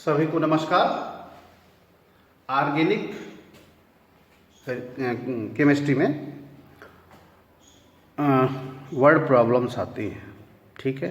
सभी को नमस्कार। ऑर्गेनिक केमिस्ट्री में वर्ड प्रॉब्लम्स आती हैं, ठीक है।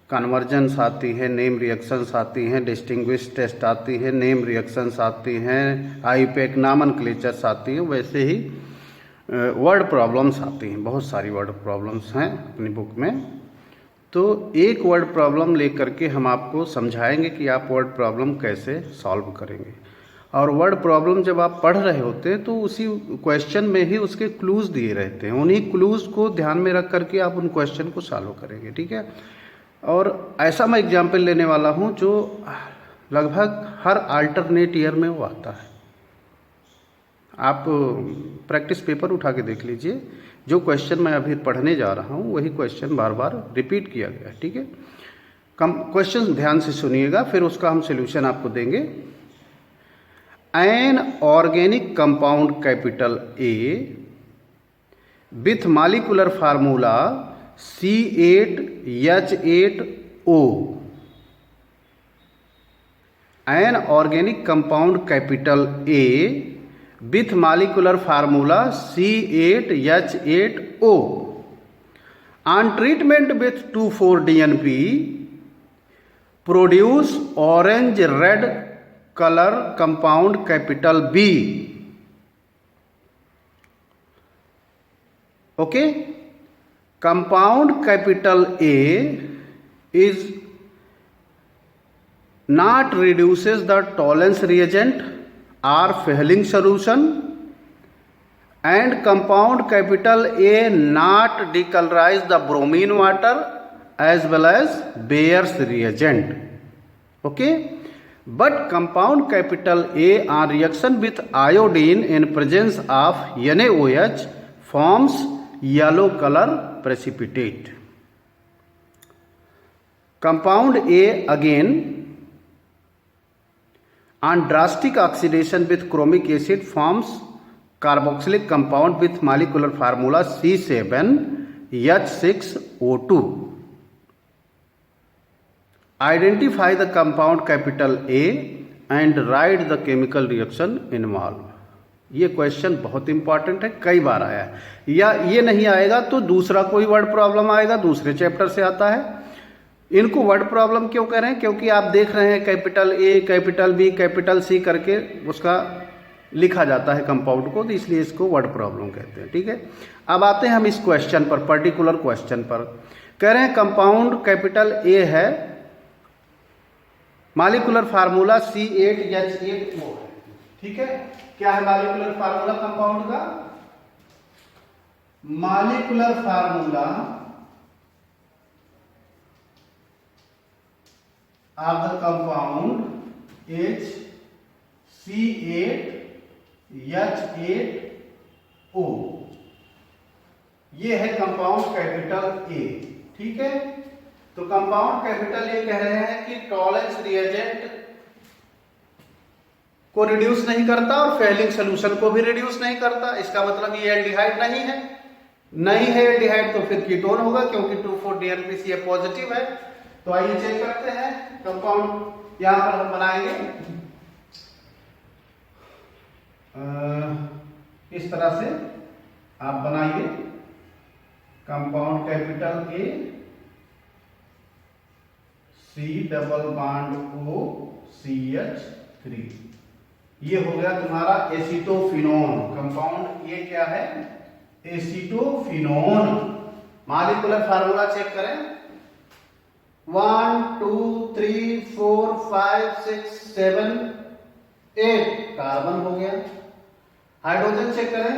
कन्वर्जेंस आती है, नेम रिएक्शंस आती हैं, डिस्टिंग्विश टेस्ट आती है, नेम रिएक्शंस आती हैं, आईपैक नॉमेनक्लेचर्स आती हैं। वैसे ही वर्ड प्रॉब्लम्स आती हैं, बहुत सारी वर्ड प्रॉब्लम्स हैं अपनी बुक में। तो एक वर्ड प्रॉब्लम लेकर के हम आपको समझाएंगे कि आप वर्ड प्रॉब्लम कैसे सॉल्व करेंगे। और वर्ड प्रॉब्लम जब आप पढ़ रहे होते हैं तो उसी क्वेश्चन में ही उसके क्लूज़ दिए रहते हैं, उन्हीं क्लूज़ को ध्यान में रख करके आप उन क्वेश्चन को सॉल्व करेंगे, ठीक है। और ऐसा मैं एग्जाम्पल लेने वाला हूँ जो लगभग हर अल्टरनेट ईयर में वो आता है। आप प्रैक्टिस पेपर उठा के देख लीजिए, जो क्वेश्चन मैं अभी पढ़ने जा रहा हूँ वही क्वेश्चन बार बार रिपीट किया गया है, ठीक है। क्वेश्चन ध्यान से सुनिएगा, फिर उसका हम सोल्यूशन आपको देंगे। An organic compound capital A with molecular formula C8H8O। An organic compound capital A with molecular formula C8H8O on treatment with 2,4-DNP produce orange red color compound capital B. Okay, compound capital A is not reduces the Tollens reagent or Fehling solution, and compound capital A not decolorize the bromine water as well as Bayer's reagent. Okay, but compound capital A on reaction with iodine in presence of NaOH forms yellow color precipitate. Compound A again on drastic oxidation with chromic acid forms carboxylic compound with molecular formula C7H6O2. Identify the compound capital A and write the chemical reaction involved. ये question बहुत important है, कई बार आया है, या ये नहीं आएगा तो दूसरा कोई वर्ड प्रॉब्लम आएगा, दूसरे चैप्टर से आता है। इनको वर्ड प्रॉब्लम क्यों कह रहे हैं? क्योंकि आप देख रहे हैं capital A, capital B, capital C करके उसका लिखा जाता है कंपाउंड को, तो इसलिए इसको वर्ड प्रॉब्लम कहते हैं, ठीक है। अब आते हैं हम इस क्वेश्चन पर, पर्टिकुलर क्वेश्चन पर। कह रहे हैं कंपाउंड कैपिटल ए है, मॉलिक्यूलर फार्मूला C8H8O, ठीक है। क्या है मॉलिक्यूलर फार्मूला कंपाउंड का? Molecular formula of the compound C8H8O, ये है कंपाउंड कैपिटल ए, ठीक है। तो कंपाउंड कैपिटल ए कह रहे हैं कि टॉलेंस रिएजेंट को रिड्यूस नहीं करता और फेलिंग सोल्यूशन को भी रिड्यूस नहीं करता। इसका मतलब ये एल्डिहाइड नहीं है, नहीं है एल्डिहाइड तो फिर कीटोन होगा, क्योंकि 2,4-DNP पॉजिटिव है। तो आइए चेक करते हैं कंपाउंड। यहां पर हम बनाएंगे इस तरह से, आप बनाइए compound capital A, C double bond O CH3, ये हो गया तुम्हारा एसीटोफिनोन। कंपाउंड ये क्या है? एसीटोफिनोन। मॉलिक्यूलर फार्मूला चेक करें, 1 2 3 4 5 6 7 8 कार्बन हो गया। हाइड्रोजन चेक करें,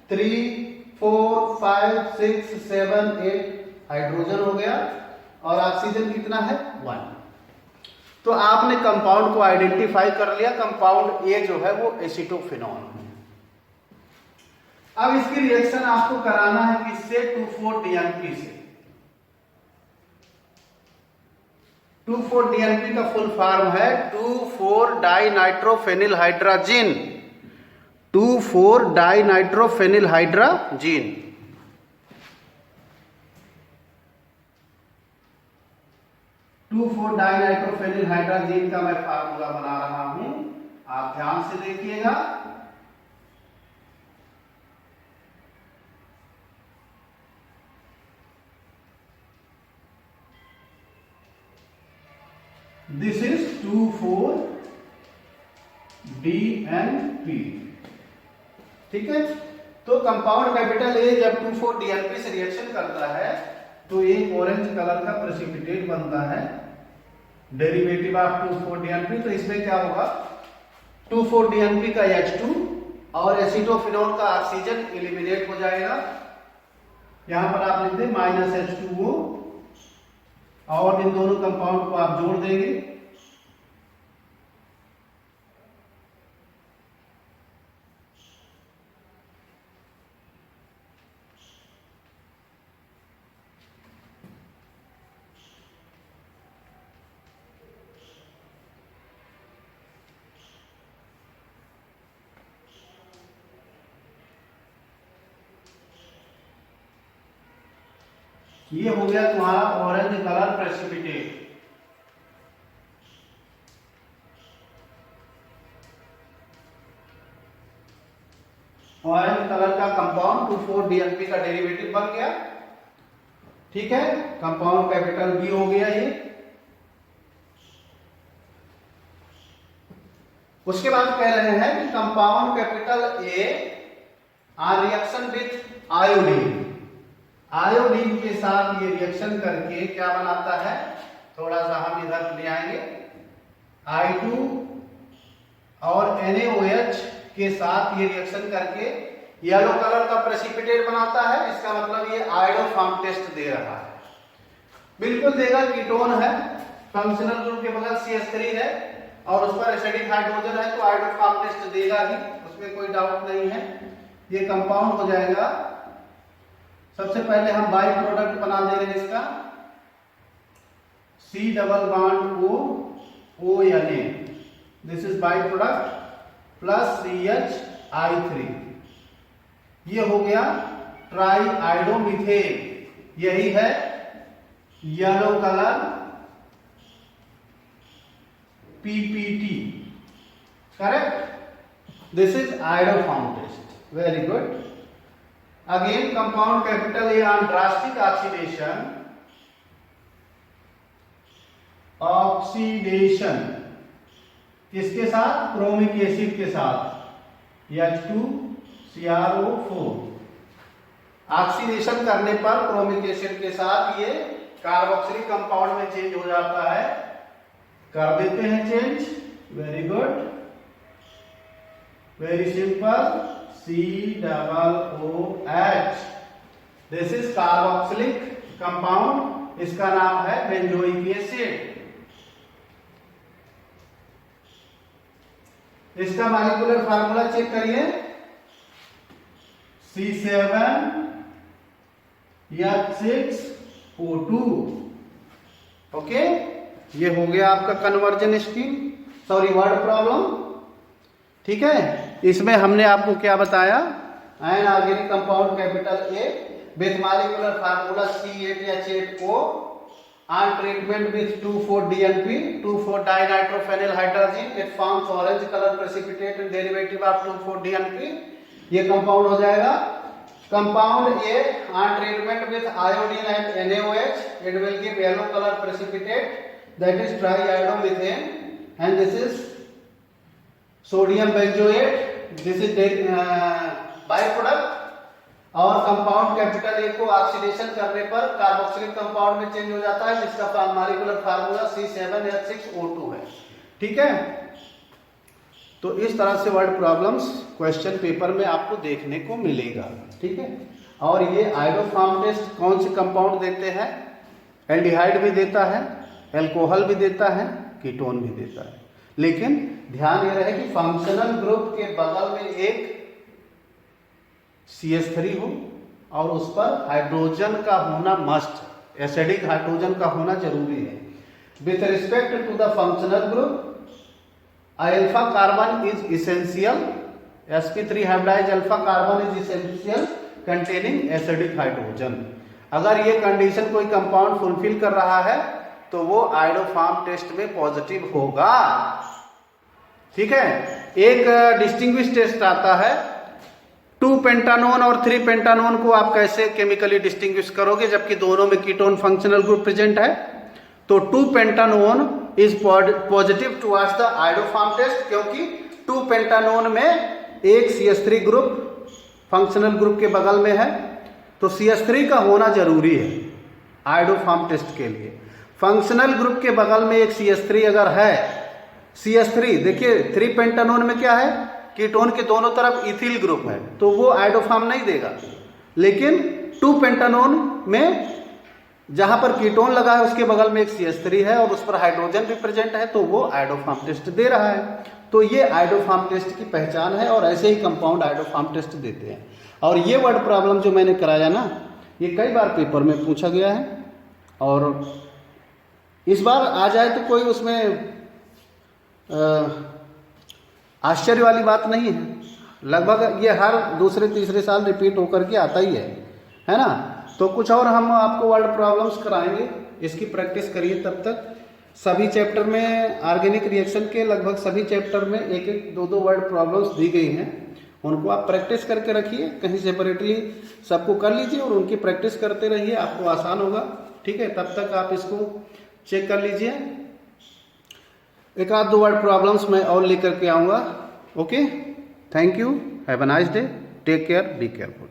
3 4 5 6 7 8 हाइड्रोजन हो गया। और ऑक्सीजन कितना है? 1। तो आपने कंपाउंड को आइडेंटिफाई कर लिया, कंपाउंड ए जो है वो एसीटोफिनोन है। अब इसकी रिएक्शन आपको कराना है किससे? 2,4-DNP से। 2,4-DNP का फुल फॉर्म है 2,4-डाइनाइट्रोफेनिलहाइड्राजीन। 2,4-डाइनाइट्रोफेनिलहाइड्राजीन। 2,4-डाइनाइट्रोफेनिलहाइड्राजीन 2,4 डाइनाइट्रोफेनिल हाइड्रोजन का मैं फार्मूला बना रहा हूं, आप ध्यान से देखिएगा। दिस इज 2,4-DNP, ठीक है। तो कंपाउंड कैपिटल ए जब 2,4-DNP से रिएक्शन करता है तो एक ऑरेंज कलर का प्रेसिपिटेट बनता है, डेरिवेटिव ऑफ 2,4-DNP। तो इसमें क्या होगा, 2,4-DNP का H2 और एसिटोफिनोल का ऑक्सीजन एलिमिनेट हो जाएगा। यहां पर आप लिख दें -H2O और इन दोनों कंपाउंड को आप जोड़ देंगे। ये हो गया तुम्हारा orange colour precipitate. Orange colour का कंपाउंड 2,4-DNP का डेरिवेटिव बन गया, ठीक है। कंपाउंड कैपिटल बी हो गया ये। उसके बाद कह रहे हैं कि compound capital A on reaction with iodine, iodine के साथ ये रिएक्शन करके क्या बनाता है, थोड़ा सा हम इधर ले आएंगे, I2 और NaOH के साथ ये रिएक्शन करके येलो कलर का प्रेसिपिटेट बनाता है। इसका मतलब ये आयोडोफॉर्म टेस्ट दे रहा है, बिल्कुल देगा। कीटोन है, फंक्शनल ग्रुप के बगल CH3 है और उस पर एसिडिक हाइड्रोजन है, तो आयोडोफॉर्म टेस्ट देगा ही, उसमें कोई डाउट नहीं है। ये कंपाउंड हो जाएगा। सबसे पहले हम बाई प्रोडक्ट बना दे रहे हैं इसका, C double bond O ONA, this is by product plus CH3, ये हो गया ट्राई आयोडोमीथेन। यही है yellow colour PPT, correct. This is iodoform test, very good. Again compound capital A on drastic oxidation, किसके साथ, क्रोमिक एसिड के साथ, H2CrO4। Oxidation करने पर क्रोमिक एसिड के साथ ये कार्बोक्सिलिक कंपाउंड में चेंज हो जाता है, कर देते हैं change, very good, very simple, COOH, this is carboxylic compound, इसका नाम है बेंजोइक एसिड। इसका मॉलिक्यूलर फार्मूला चेक करिए, C7H6O2, ओके। ये हो गया आपका conversion scheme, sorry word problem, ठीक है। इसमें हमने आपको क्या बताया, an organic compound capital A with molecular formula C8H8O on treatment with 2,4-DNP, 2,4 dinitrophanyl hydrazine, it forms orange color precipitate and derivative of 2,4-DNP, ये कंपाउंड हो जाएगा। Compound A on treatment with iodine and NaOH, it will give yellow color precipitate, that is triiodomethane, and this is sodium benzoate, this is by product. और compound capital A को oxidation करने पर carboxylic compound में change हो जाता है, जिसका molecular formula C7H6O2 है, ठीक है। तो इस तरह से वर्ड प्रॉब्लम्स क्वेश्चन पेपर में आपको देखने को मिलेगा, ठीक है। और ये आयोडोफॉर्म टेस्ट कौन से कंपाउंड देते हैं, एल्डिहाइड भी देता है, एल्कोहल भी देता है, कीटोन भी देता है। लेकिन ध्यान ये रहे कि फंक्शनल ग्रुप के बगल में एक CH3 हो और उस पर हाइड्रोजन का होना मस्ट, एसिडिक हाइड्रोजन का होना जरूरी है। With respect to the functional group, alpha carbon is essential, sp3 hybridised alpha carbon is essential containing acidic hydrogen. अगर ये कंडीशन कोई कंपाउंड फुलफिल कर रहा है तो वो आयोडोफार्म टेस्ट में पॉजिटिव होगा। ठीक है, एक डिस्टिंग्विश टेस्ट आता है 2 पेंटानोन और 3 पेंटानोन को आप कैसे केमिकली डिस्टिंग्विश करोगे जबकि दोनों में कीटोन फंक्शनल ग्रुप प्रेजेंट है। तो 2 pentanone is positive towards the iodoform test, क्योंकि 2 पेंटानोन में एक CH3 ग्रुप फंक्शनल ग्रुप के बगल में है, तो CH3 का होना जरूरी है आयोडोफार्म टेस्ट के लिए। फंक्शनल ग्रुप के बगल में एक CH3 अगर है, CH3 देखिए 3 पेंटानोन में क्या है, कीटोन के दोनों तरफ इथिल ग्रुप है, तो वो आयोडोफार्म नहीं देगा। लेकिन 2 पेंटानोन में जहां पर कीटोन लगा है उसके बगल में एक CH3 है और उस पर हाइड्रोजन भी प्रेजेंट है, तो वो आयोडोफार्म टेस्ट दे रहा है। तो ये आयोडोफार्म टेस्ट की पहचान है और ऐसे ही कंपाउंड आयोडोफार्म टेस्ट देते हैं। और ये वर्ड प्रॉब्लम जो मैंने कराया ना, ये कई बार पेपर में पूछा गया है और इस बार आ जाए तो कोई उसमें आश्चर्य वाली बात नहीं है। लगभग ये हर दूसरे तीसरे साल रिपीट होकर के आता ही है ना। तो कुछ और हम आपको वर्ड प्रॉब्लम्स कराएंगे, इसकी प्रैक्टिस करिए। तब तक सभी चैप्टर में ऑर्गेनिक रिएक्शन के लगभग सभी चैप्टर में एक एक दो दो वर्ड प्रॉब्लम्स दी गई हैं, उनको आप प्रैक्टिस करके रखिए, कहीं सेपरेटली सबको कर लीजिए और उनकी प्रैक्टिस करते रहिए, आपको आसान होगा। ठीक है, तब तक आप इसको चेक कर लीजिए। एक आध दो वर्ड प्रॉब्लम्स मैं और लेकर के आऊँगा। Okay, thank you, have a nice day, take care, be careful.